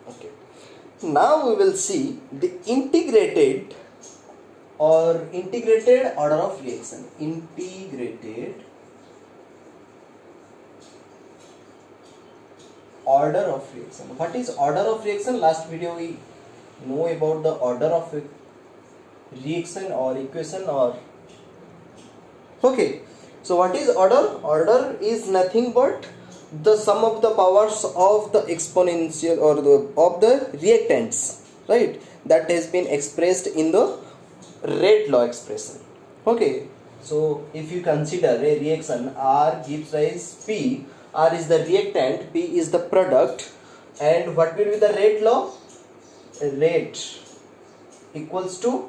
Okay. Now we will see the integrated order of reaction. Integrated order of reaction. What is order of reaction? Last video we know about the order of reaction or equation or okay. So what is order? Order is nothing but the sum of the powers of the exponential or of the reactants, right? That has been expressed in the rate law expression. Okay. So if you consider a reaction, R gives rise P, R is the reactant, P is the product, and what will be the rate law? Rate equals to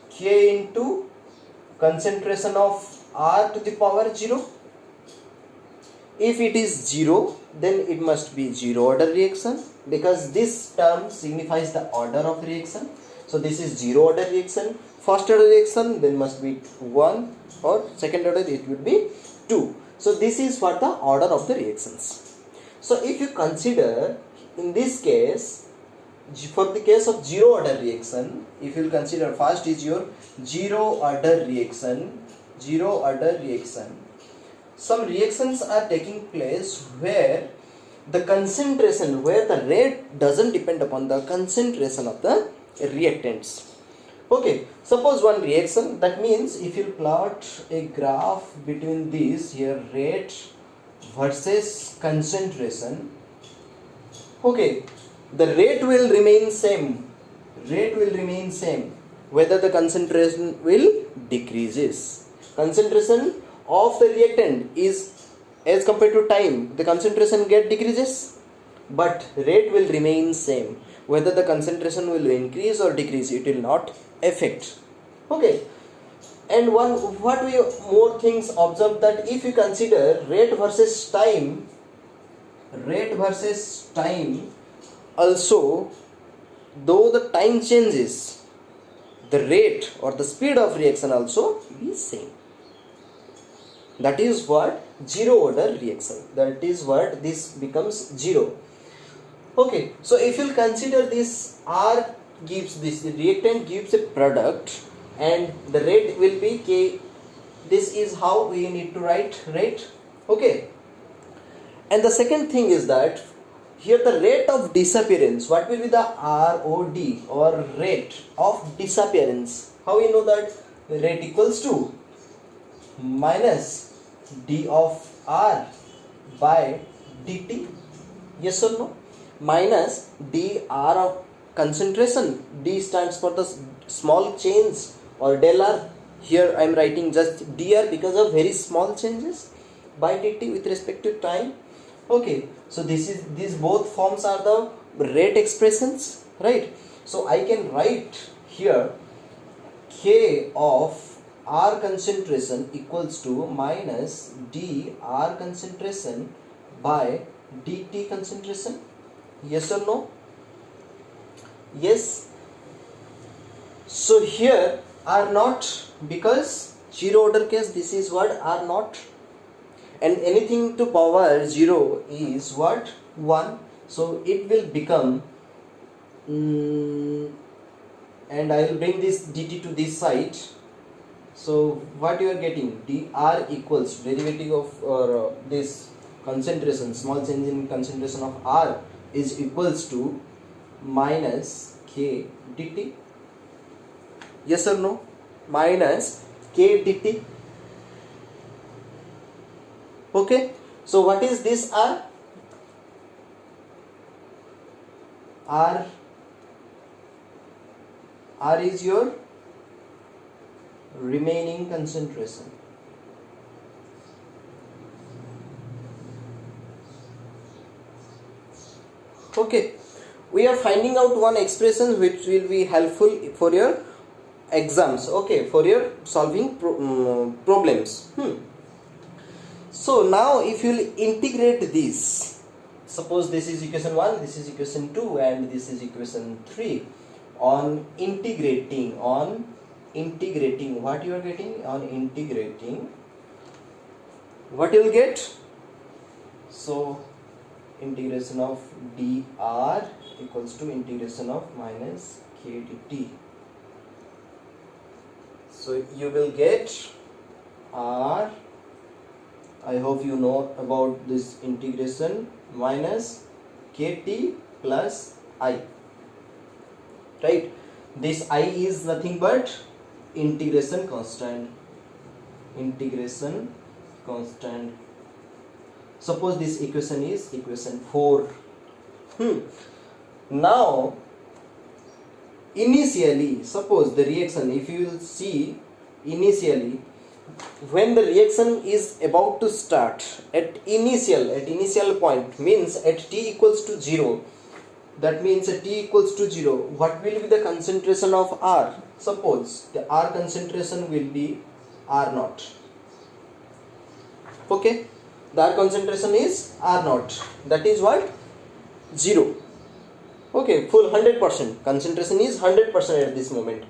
K into concentration of R to the power 0. If it is 0, then it must be 0 order reaction, because this term signifies the order of reaction. So this is 0 order reaction. First order reaction then must be 1, or second order it would be 2. So this is for the order of the reactions. So if you consider in this case, for the case of 0 order reaction, if you consider first is your 0 order reaction. Some reactions are taking place where the concentration, where the rate doesn't depend upon the concentration of the reactants. Okay, suppose one reaction, that means if you plot a graph between these here, rate versus concentration, okay, the rate will remain same. Whether the concentration will decreases. Concentration of the reactant is, as compared to time, the concentration get decreases, but rate will remain same. Whether the concentration will increase or decrease, it will not affect. Okay. And what we more things observe, that if you consider rate versus time also, though the time changes, the rate or the speed of reaction also is same. That is what 0 order reaction. That is what this becomes 0. Okay, so if you consider this, R gives this, the reactant gives a product, and the rate will be K. This is how we need to write rate. Okay. And the second thing is that here the rate of disappearance, what will be the ROD or rate of disappearance? How we know that? Rate equals to minus d of R by dt. Yes or no? Minus dr of concentration. D stands for the small change, or del R. Here I am writing just dr because of very small changes, by dt with respect to time. Okay, so these both forms are the rate expressions, right? So I can write here K of R concentration equals to minus d R concentration by dt concentration. Yes or no? Yes. So here R naught, because 0 order case, this is what R naught, and anything to power 0 is what? 1. So it will become and I will bring this dt to this side. So what you are getting, dr equals derivative of this concentration, small change in concentration of R is equals to minus k dt. Yes or no? Minus k dt. Okay, so what is this R? R is your remaining concentration. Okay, we are finding out one expression which will be helpful for your exams, okay, for your solving problems. So now if you will integrate this, suppose this is equation 1, this is equation 2, and this is equation 3. On integrating, what you are getting? On integrating, what you will get? So integration of dr equals to integration of minus k dt. So you will get r, I hope you know about this integration, minus kt plus I, right? This I is nothing but integration constant. Integration constant. Suppose this equation is equation 4. Now initially, suppose the reaction, if you will see initially, when the reaction is about to start at initial point, means at t equals to 0, that means at t equals to 0, what will be the concentration of R? Suppose the R concentration will be R naught. Okay, the R concentration is R naught, that is what? 0. Okay, full 100%, concentration is 100% at this moment.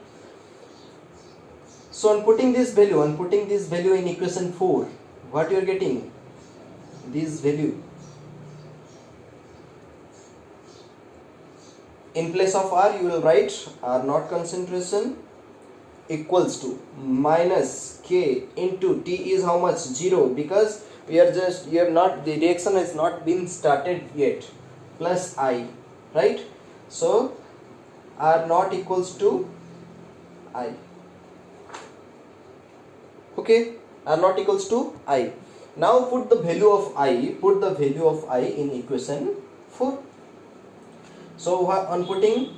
So on putting this value in equation 4, what you are getting? This value. In place of R, you will write R naught concentration equals to minus K into T is how much? 0, because the reaction has not been started yet, plus I, right? So R naught equals to I. Okay, R naught equals to I. Now put the value of I in equation 4. So on putting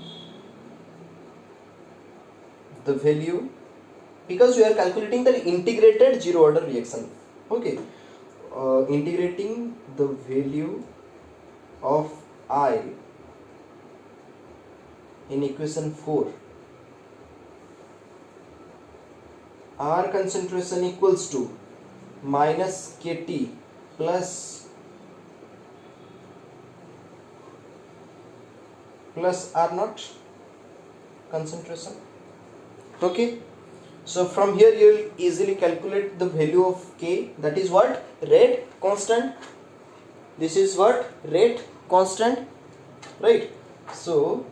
the value, because we are calculating the integrated zero order reaction, okay, integrating the value of I in equation 4, R concentration equals to minus Kt plus R naught concentration. Okay, so from here you will easily calculate the value of K, that is what? Rate constant. This is what? Rate constant, right? So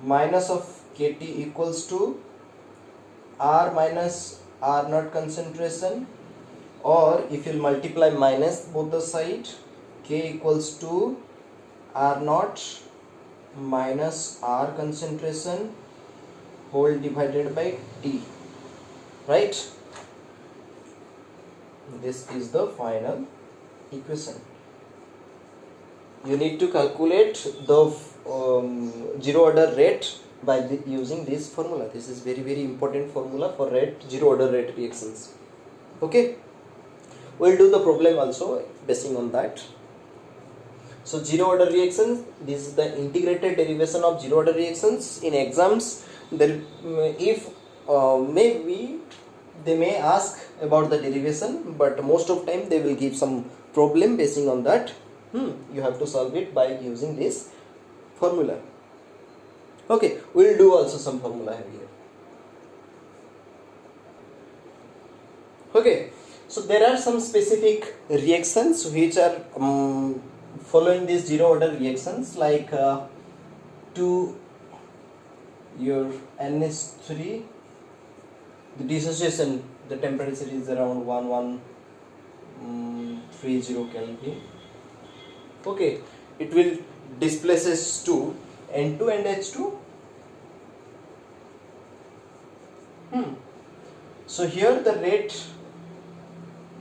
minus of Kt equals to R minus R naught concentration, or if you multiply minus both the side, K equals to R naught minus R concentration whole divided by T, right? This is the final equation. You need to calculate the zero order rate by using this formula. This is very important formula for zero order rate reactions. Okay, we'll do the problem also basing on that. So zero order reactions, this is the integrated derivation of zero order reactions. In exams, there if maybe they may ask about the derivation, but most of time they will give some problem basing on that. You have to solve it by using this formula. Okay, we'll do also some formula here. Okay, so there are some specific reactions which are following these zero order reactions, like to your NH3, the dissociation, the temperature is around 1130 Kelvin. Okay, it will displaces to N2 and H2. So here the rate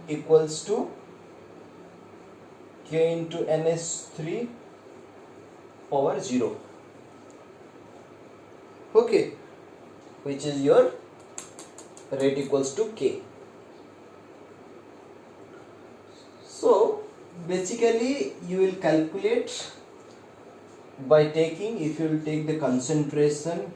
equals to K into NH3 power 0. Okay, which is your rate equals to K. So basically you will calculate by taking, if you will take the concentration,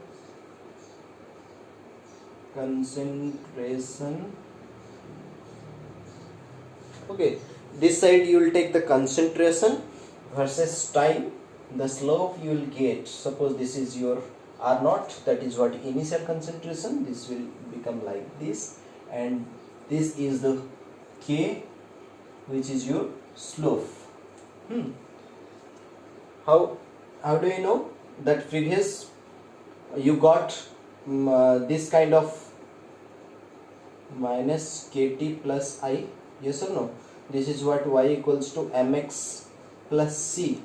okay, this side you will take the concentration versus time, the slope you will get. Suppose this is your R naught, that is what initial concentration, this will become like this, and this is the K, which is your slope. How do you know that previous you got this kind of minus kt plus I, yes or no? This is what y equals to mx plus c.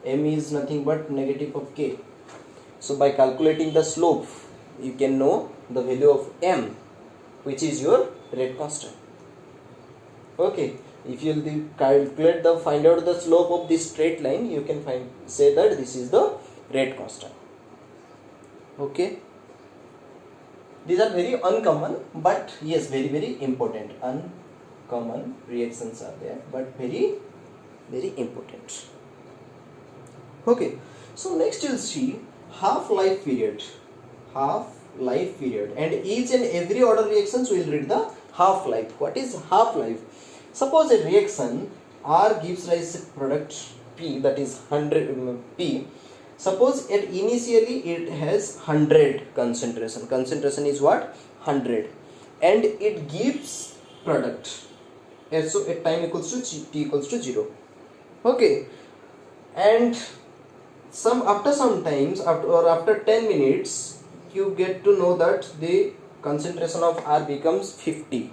M is nothing but negative of k. So by calculating the slope, you can know the value of m, which is your rate constant. Okay, if you will calculate the find out the slope of this straight line, you can say that this is the rate constant. Okay, these are very uncommon, but yes, very important. Uncommon reactions are there, but very important. Okay, so next you'll see half-life period, and each and every order reactions will read the half-life. What is half-life? Suppose a reaction R gives rise to product P, that is 100 P. Suppose initially it has 100 concentration. Concentration is what? 100, and it gives product. So at time equals to t equals to 0. Okay, and after 10 minutes you get to know that the concentration of R becomes 50.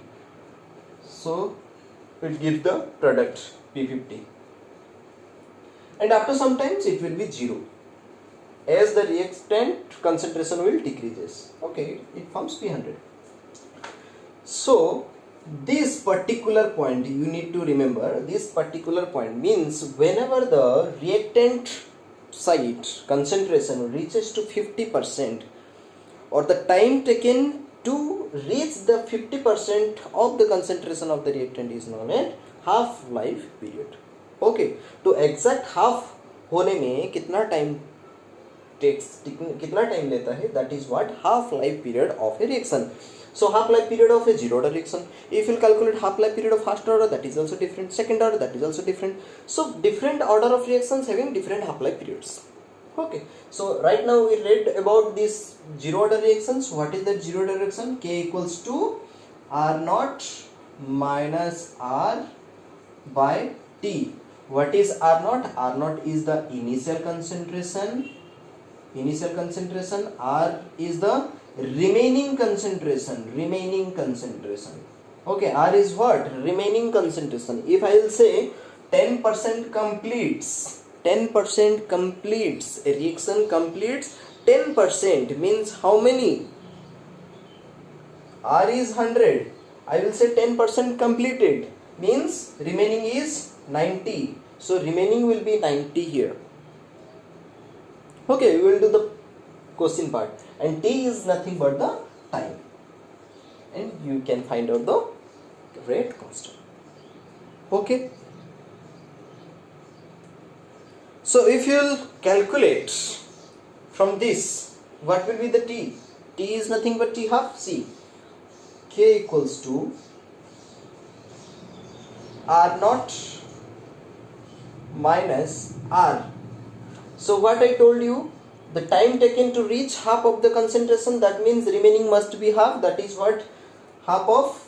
So it gives the product P50, and after some times it will be 0 as the reactant concentration will decreases. Okay, it forms P100. So this particular point you need to remember. This particular point means whenever the reactant site concentration reaches to 50%, or the time taken to reach the 50% of the concentration of the reactant is known as half-life period. Okay, तो exact half होने में कितना time लेता है, that is what half-life period of a reaction. So half-life period of a zero order reaction, if you calculate half-life period of first order, that is also different, second order, that is also different. So different order of reactions having different half-life periods. Okay, so right now we read about this zero order reactions. What is that zero order reaction? K equals to R naught minus R by T. What is R naught? R naught is the initial concentration. R is the remaining concentration. Okay, R is what? Remaining concentration. If I will say 10% completes, a reaction completes 10%, means how many? R is 100. I will say 10% completed, means remaining is 90. So remaining will be 90 here. Okay, we will do the question part, and T is nothing but the time, and you can find out the rate constant. Okay, so if you will calculate from this, what will be the T? T is nothing but T half. C, K equals to R naught minus R. So what I told you, the time taken to reach half of the concentration, that means remaining must be half. That is what? Half of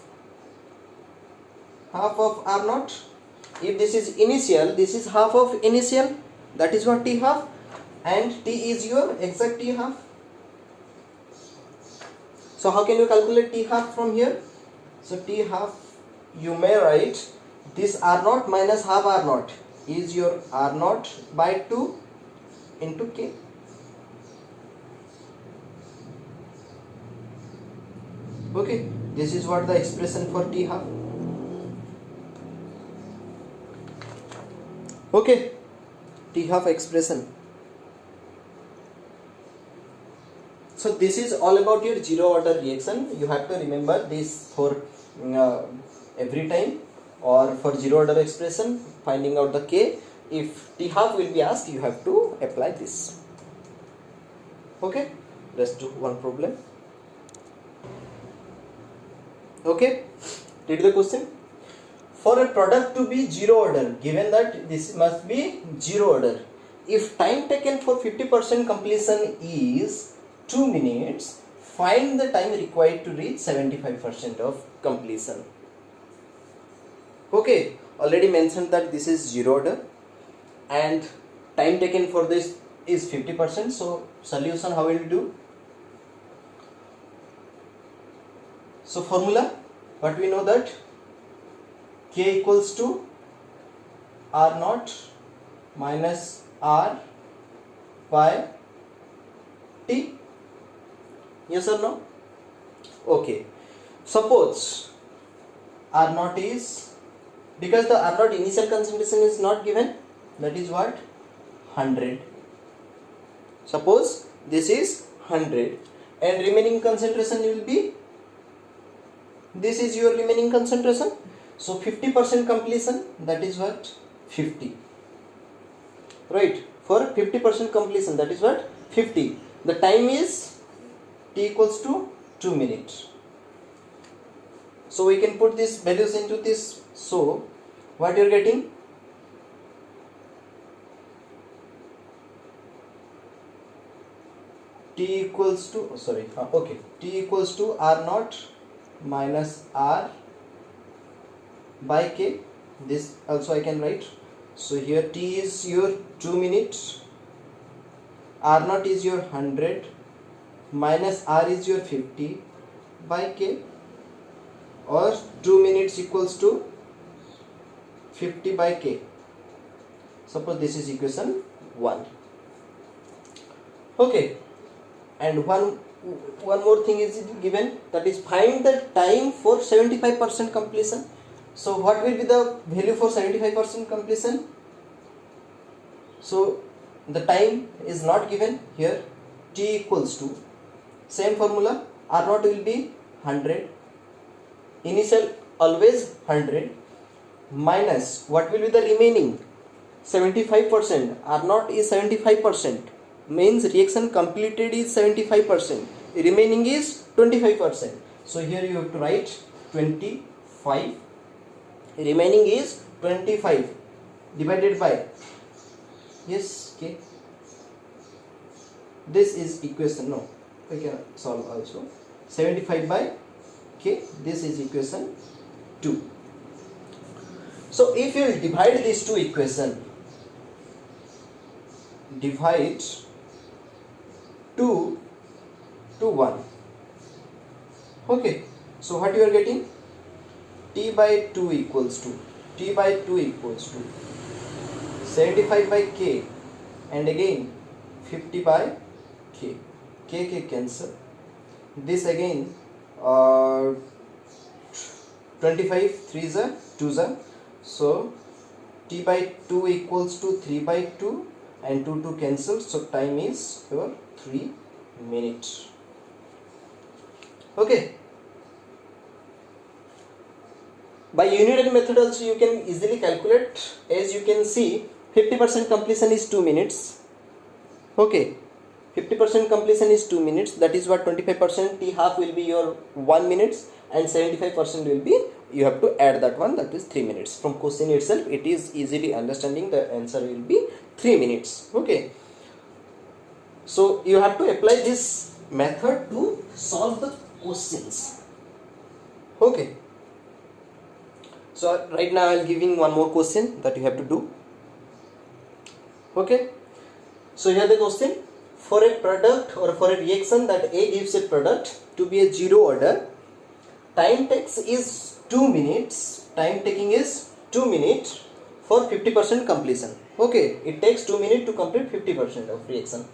R naught. If this is initial, this is half of initial. That is what T half, and T is your exact T half. So how can you calculate T half from here? So T half, you may write this R naught minus half R naught is your R naught by 2 into K. Okay, this is what the expression for T half. Okay, T half expression. So this is all about your zero order reaction. You have to remember this for every time, or for zero order expression finding out the K. If T half will be asked, you have to apply this. Okay, let's do one problem. Okay, read the question. For a product to be zero order, given that this must be zero order, if time taken for 50% completion is 2 minutes, find the time required to reach 75% of completion. Okay, already mentioned that this is zero order and time taken for this is 50%. So solution how will you do? So formula, what we know that k equals to r naught minus r by t. Yes or no? Okay. Suppose r naught is, because the r naught initial concentration is not given, that is what? 100. Suppose this is 100 and remaining concentration will be, this is your remaining concentration. So 50% completion, that is what? 50. Right? For 50% completion, that is what? 50. The time is t equals to 2 minutes. So we can put these values into this. So what you are getting? T equals to, T equals to r naught minus r by k. This also I can write. So here t is your 2 minutes, r naught is your 100, minus r is your 50 by k, or 2 minutes equals to 50 by k. Suppose this is equation 1. Okay, and one more thing is given, that is find the time for 75% completion. So what will be the value for 75% completion? So the time is not given here. T equals to, same formula, r naught will be 100, initial always 100, minus what will be the remaining 75%. R naught is 75%, means reaction completed is 75%, remaining is 25%. So here you have to write 25, remaining is 25 divided by, yes, okay, this is equation, no, we can solve also, 75 by k, this is equation 2. So if you divide these two equations, divide 2 to 1, okay, so what you are getting? T by 2 equals to 75 by k, and again 50 by k, k cancel, this again 25 3s are 2s are, so t by 2 equals to 3 by 2, and 2 cancel, so time is your 3 minutes. Okay, by unit method also you can easily calculate. As you can see, 50% completion is 2 minutes. Okay, 50% completion is 2 minutes, that is what 25%, t half will be your 1 minutes, and 75% will be, you have to add that one, that is 3 minutes. From question itself it is easily understanding, the answer will be 3 minutes. Okay, so you have to apply this method to solve the questions. Okay, so right now I am giving one more question that you have to do. Okay, so here the question, for a product or for a reaction that A gives a product to be a zero order, time takes is 2 minutes, time taking is 2 minutes for 50% completion. Okay, it takes 2 minutes to complete 50% of reaction,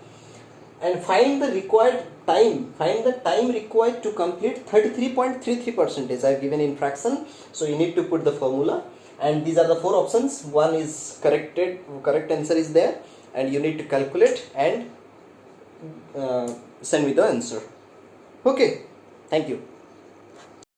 and find the required time, find the time required to complete 33.33%. I have given in fraction, so you need to put the formula, and these are the 4 options. One is correct answer is there, and you need to calculate and send me the answer. Okay, thank you.